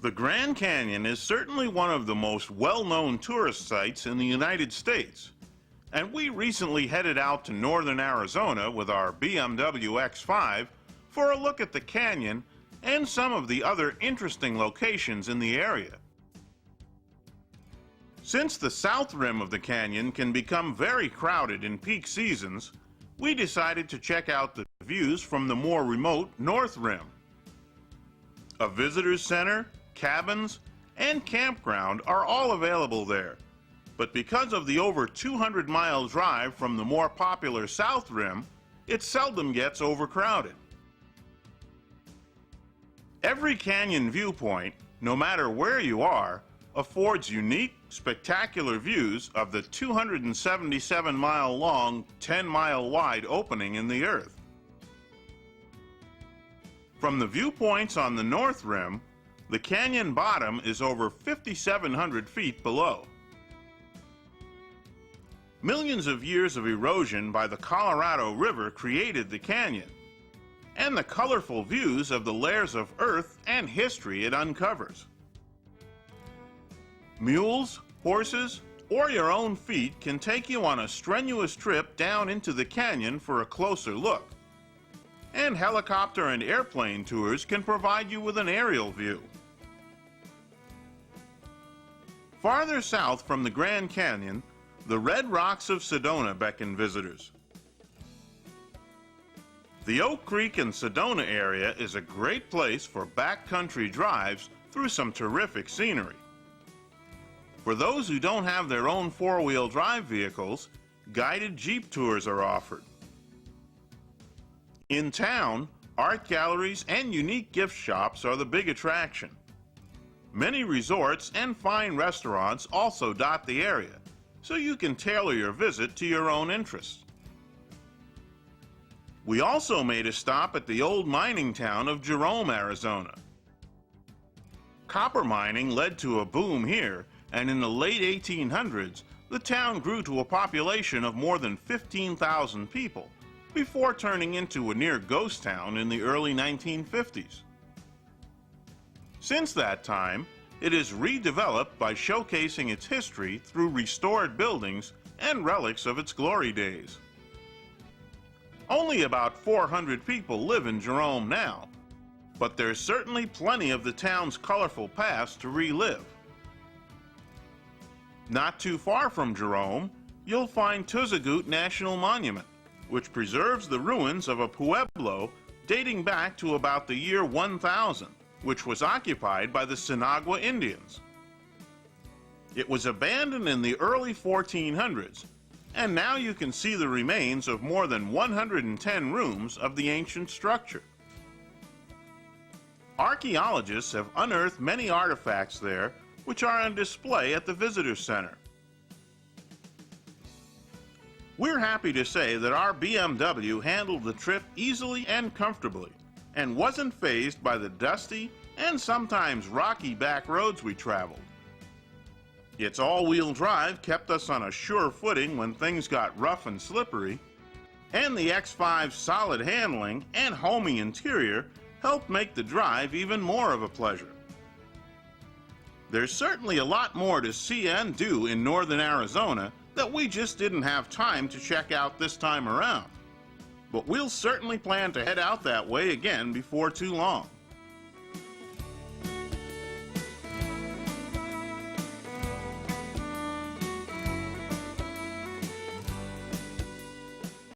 The Grand Canyon is certainly one of the most well-known tourist sites in the United States, and we recently headed out to northern Arizona with our BMW X5 for a look at the canyon and some of the other interesting locations in the area. Since the south rim of the canyon can become very crowded in peak seasons, we decided to check out the views from the more remote north rim. A visitor's center, cabins, and campground are all available there, but because of the over 200-mile drive from the more popular south rim, it seldom gets overcrowded. Every canyon viewpoint, no matter where you are, affords unique, spectacular views of the 277-mile-long, 10-mile-wide opening in the earth. From the viewpoints on the north rim, the canyon bottom is over 5,700 feet below. Millions of years of erosion by the Colorado River created the canyon, and the colorful views of the layers of earth and history it uncovers. Mules, horses, or your own feet can take you on a strenuous trip down into the canyon for a closer look, and helicopter and airplane tours can provide you with an aerial view. Farther south from the Grand Canyon, the Red Rocks of Sedona beckon visitors. The Oak Creek and Sedona area is a great place for backcountry drives through some terrific scenery. For those who don't have their own four-wheel drive vehicles, guided Jeep tours are offered. In town, art galleries and unique gift shops are the big attraction. Many resorts and fine restaurants also dot the area, so you can tailor your visit to your own interests. We also made a stop at the old mining town of Jerome, Arizona. Copper mining led to a boom here, and in the late 1800s, the town grew to a population of more than 15,000 people, before turning into a near ghost town in the early 1950s. Since that time, it is redeveloped by showcasing its history through restored buildings and relics of its glory days. Only about 400 people live in Jerome now, but there's certainly plenty of the town's colorful past to relive. Not too far from Jerome, you'll find Tuzigoot National Monument, which preserves the ruins of a pueblo dating back to about the year 1000, which was occupied by the Sinagua Indians. It was abandoned in the early 1400s, and now you can see the remains of more than 110 rooms of the ancient structure. Archaeologists have unearthed many artifacts there, which are on display at the Visitor Center. We're happy to say that our BMW handled the trip easily and comfortably, and wasn't fazed by the dusty and sometimes rocky back roads we traveled. Its all-wheel drive kept us on a sure footing when things got rough and slippery, and the X5's solid handling and homey interior helped make the drive even more of a pleasure. There's certainly a lot more to see and do in northern Arizona that we just didn't have time to check out this time around, but we'll certainly plan to head out that way again before too long.